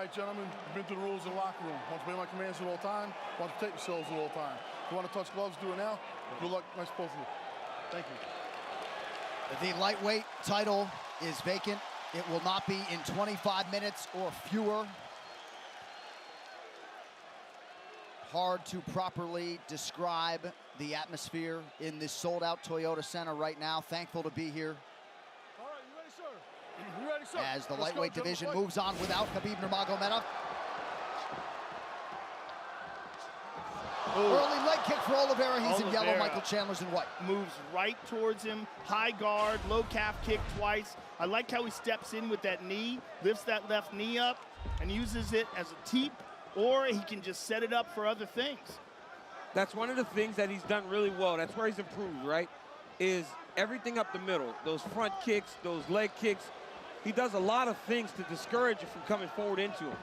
right, gentlemen, you've been through the rules in the locker room. Want to obey my commands at all time? Want to protect yourselves at all time? If you want to touch gloves, do it now. Good luck. Nice both of you. Thank you. The lightweight title is vacant. It will not be in 25 minutes or fewer. Hard to properly describe the atmosphere in this sold-out Toyota Center right now. Thankful to be here. All right, you ready, sir? You ready, sir? As the lightweight division moves on without Khabib Nurmagomedov. Early leg kick for Oliveira. He's in yellow. Michael Chandler's in white. Moves right towards him. High guard, low calf kick twice. I like how he steps in with that knee, lifts that left knee up, and uses it as a teep, or he can just set it up for other things. That's one of the things that he's done really well. That's where he's improved, right? Is everything up the middle. Those front kicks, those leg kicks. He does a lot of things to discourage you from coming forward into him.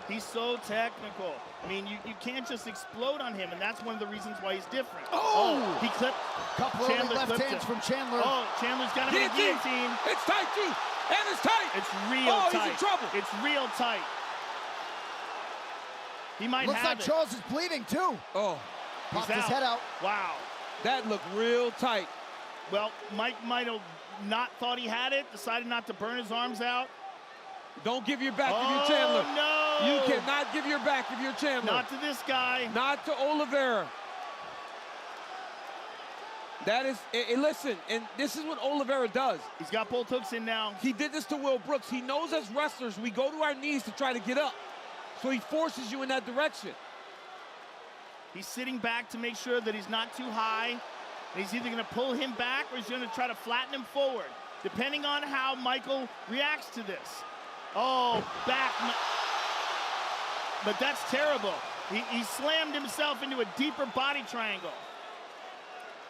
He's so technical. I mean, you can't just explode on him, and that's one of the reasons why he's different. Oh! He clipped. Couple of left hands from Chandler. Oh, Chandler's got him in a guillotine. It's tight, G. And it's tight. It's real tight. He's in trouble. It's real tight. He might Looks have like Charles is bleeding, too. Oh. Popped his head out. Wow. That looked real tight. Well, Mike might have not thought he had it, decided not to burn his arms out. Don't give your back if you're Chandler. No! You cannot give your back if you're Chandler. Not to this guy. Not to Oliveira. That is, listen, and this is what Oliveira does. He's got both hooks in now. He did this to Will Brooks. He knows as wrestlers, we go to our knees to try to get up. So he forces you in that direction. He's sitting back to make sure that he's not too high. And he's either going to pull him back or he's going to try to flatten him forward, depending on how Michael reacts to this. Oh, back. But that's terrible. He slammed himself into a deeper body triangle.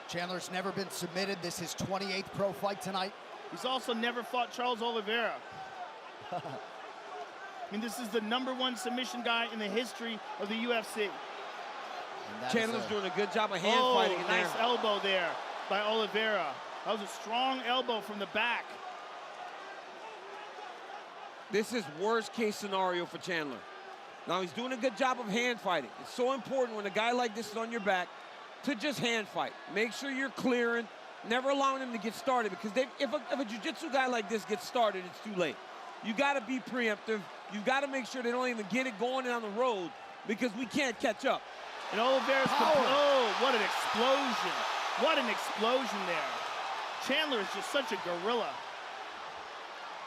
Chandler's never been submitted. This is his 28th pro fight tonight. He's also never fought Charles Oliveira. I mean, this is the #1 submission guy in the history of the UFC. Chandler's doing a good job of hand fighting in there. Nice elbow there by Oliveira. That was a strong elbow from the back. This is worst case scenario for Chandler. Now he's doing a good job of hand fighting. It's so important when a guy like this is on your back to just hand fight. Make sure you're clearing, never allowing him to get started, because if a jiu-jitsu guy like this gets started, it's too late. You gotta be preemptive. You gotta make sure they don't even get it going down the road, because we can't catch up. And Oliveira's oh, what an explosion. What an explosion there. Chandler is just such a gorilla.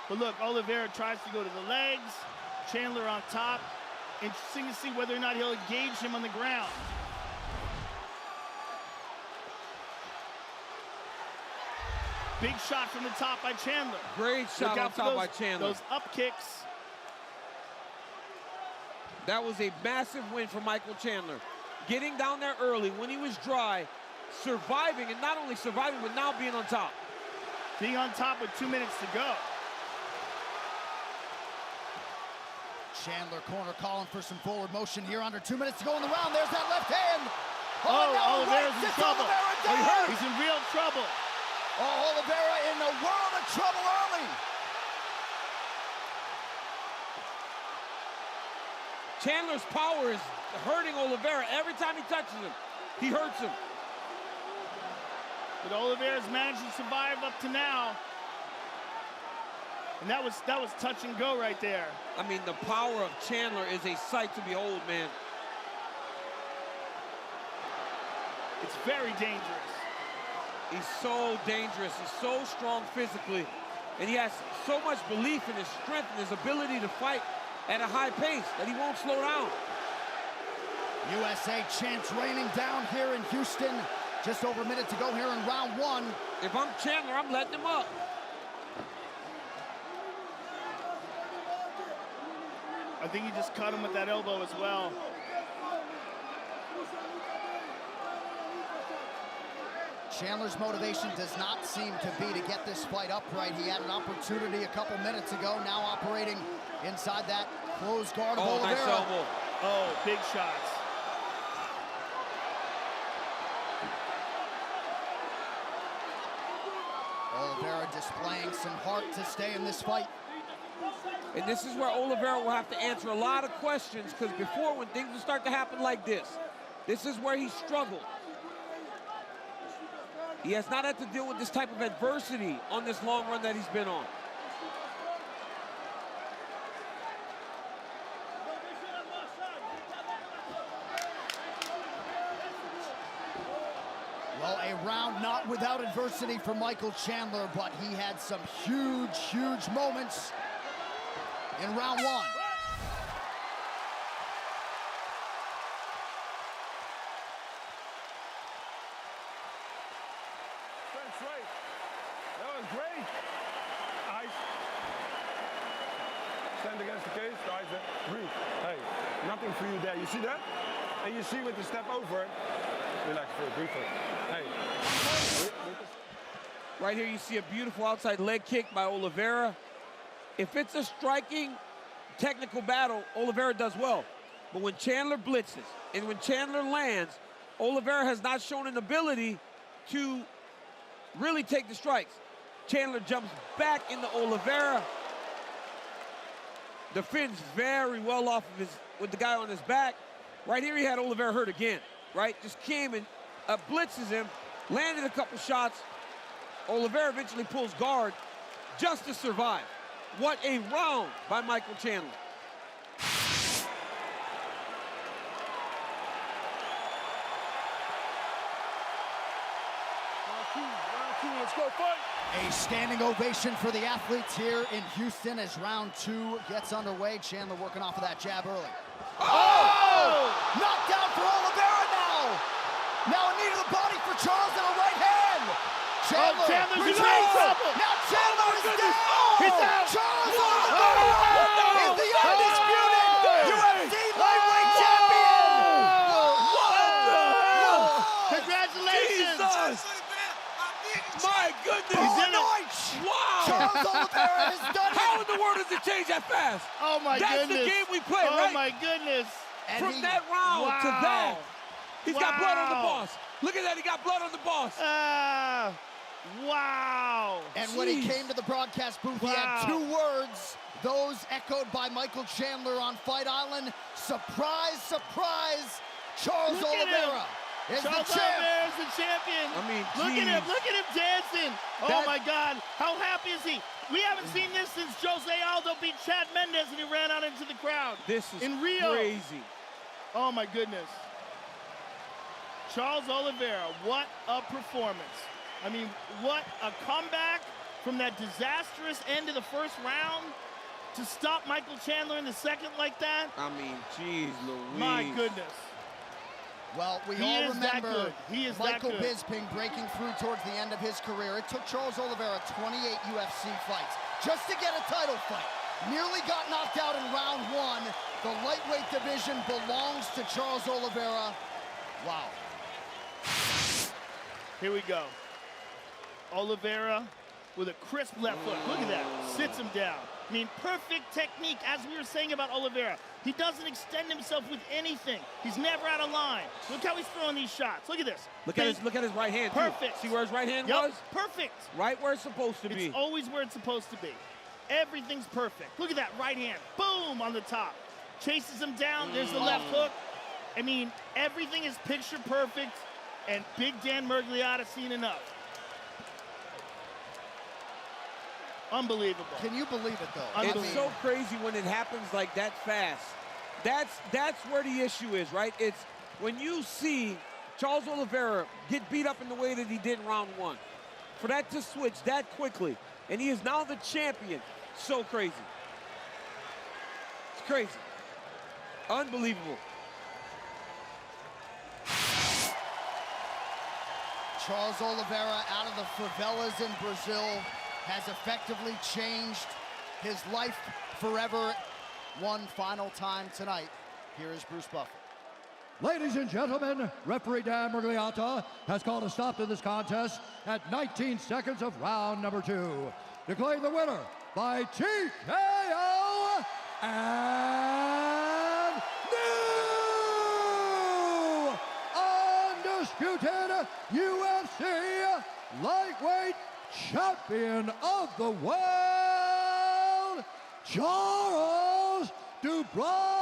But look, Oliveira tries to go to the legs. Chandler on top. Interesting to see whether or not he'll engage him on the ground. Big shot from the top by Chandler. Great shot on top by Chandler. Those up kicks. That was a massive win for Michael Chandler. Getting down there early when he was dry, surviving, and not only surviving, but now being on top. Being on top with 2 minutes to go. Chandler corner calling for some forward motion here. Under 2 minutes to go in the round. There's that left hand. Oh, Oliveira's in trouble. Oliveira He's in real trouble. Oh, Oliveira in a world of trouble early. Chandler's power is hurting Oliveira. Every time he touches him, he hurts him. But Oliveira's managed to survive up to now. And that was touch and go right there. I mean, the power of Chandler is a sight to behold, man. It's very dangerous. He's so dangerous. He's so strong physically. And he has so much belief in his strength and his ability to fight at a high pace that he won't slow down. USA champs raining down here in Houston. Just over a minute to go here in round 1. If I'm Chandler, I'm letting him up. I think he just cut him with that elbow as well. Chandler's motivation does not seem to be to get this fight upright. He had an opportunity a couple minutes ago, now operating inside that closed guard of Oliveira. Nice elbow. Oh, big shots. Oliveira displaying some heart to stay in this fight. And this is where Oliveira will have to answer a lot of questions, because before, when things would start to happen like this is where he struggled. He has not had to deal with this type of adversity on this long run that he's been on. Well, a round not without adversity for Michael Chandler, but he had some huge, huge moments in round one. That's right. That was great. Ice. Stand against the cage. Ice. Breathe. Hey, nothing for you there. You see that? And you see with the step over it. Relax for it. Breathe for it. Hey. Right here, you see a beautiful outside leg kick by Oliveira. If it's a striking, technical battle, Oliveira does well. But when Chandler blitzes and when Chandler lands, Oliveira has not shown an ability to really take the strikes. Chandler jumps back into Oliveira. Defends very well off of with the guy on his back. Right here, he had Oliveira hurt again, right? Just came and blitzes him, landed a couple shots. Oliveira eventually pulls guard just to survive. What a round by Michael Chandler. Round two, let's go fight. A standing ovation for the athletes here in Houston as round two gets underway. Chandler working off of that jab early. Oh! Knocked down for Oliveira now. Now a knee to the body for Charles and a right hand. Chandler's in retreats. trouble. Now Chandler is down. He's down. Charles Oliveira is the undisputed UFC lightweight champion. Congratulations. Jesus. My goodness. He's in it. Wow. Charles Oliveira has done it. How in the world does it change that fast? Oh my That's goodness. the game we play, oh right? my goodness. And From he- that round to that. He's got blood on the Wow. boss. Look at that, he got blood on the boss. Wow. And when he came to the broadcast booth, he had Wow. 2 words, those echoed by Michael Chandler on Fight Island. Surprise, surprise, Charles Look at Oliveira is Charles the champ. Oliveira is the champion. I mean, look at him dancing. Oh That- my God, how happy is he? We haven't seen this since Jose Aldo beat Chad Mendes and he ran out into the crowd. This is in Rio. crazy. Oh my goodness. Charles Oliveira, what a performance. I mean, what a comeback from that disastrous end of the first round to stop Michael Chandler in the second like that. I mean, geez, Louise. My goodness. Well, we He all is that remember good. He is that Michael good. Bisping breaking through towards the end of his career. It took Charles Oliveira 28 UFC fights just to get a title fight. Nearly got knocked out in round 1. The lightweight division belongs to Charles Oliveira. Wow. Here we go. Oliveira with a crisp left hook. Look at that. Sits him down. I mean, perfect technique, as we were saying about Oliveira. He doesn't extend himself with anything. He's never out of line. Look how he's throwing these shots. Look at this. Look at his right hand, too. Perfect. See where his right hand Yep, was? perfect. Right where it's supposed to be. It's always where it's supposed to be. Everything's perfect. Look at that right hand. Boom, on the top. Chases him down. There's the left hook. I mean, everything is picture perfect, and Big Dan Murgliata seen enough. Unbelievable. Can you believe it, though? It's so crazy when it happens like that fast. That's where the issue is, right? It's when you see Charles Oliveira get beat up in the way that he did in round 1. For that to switch that quickly, and he is now the champion. So crazy. It's crazy. Unbelievable. Charles Oliveira out of the favelas in Brazil has effectively changed his life forever. One final time tonight. Here is Bruce Buffer. Ladies and gentlemen, referee Dan Murgliata has called a stop to this contest at 19 seconds of round number 2. Declaring the winner by TKO and new undisputed UFC lightweight champion of the world, Charles Dubois.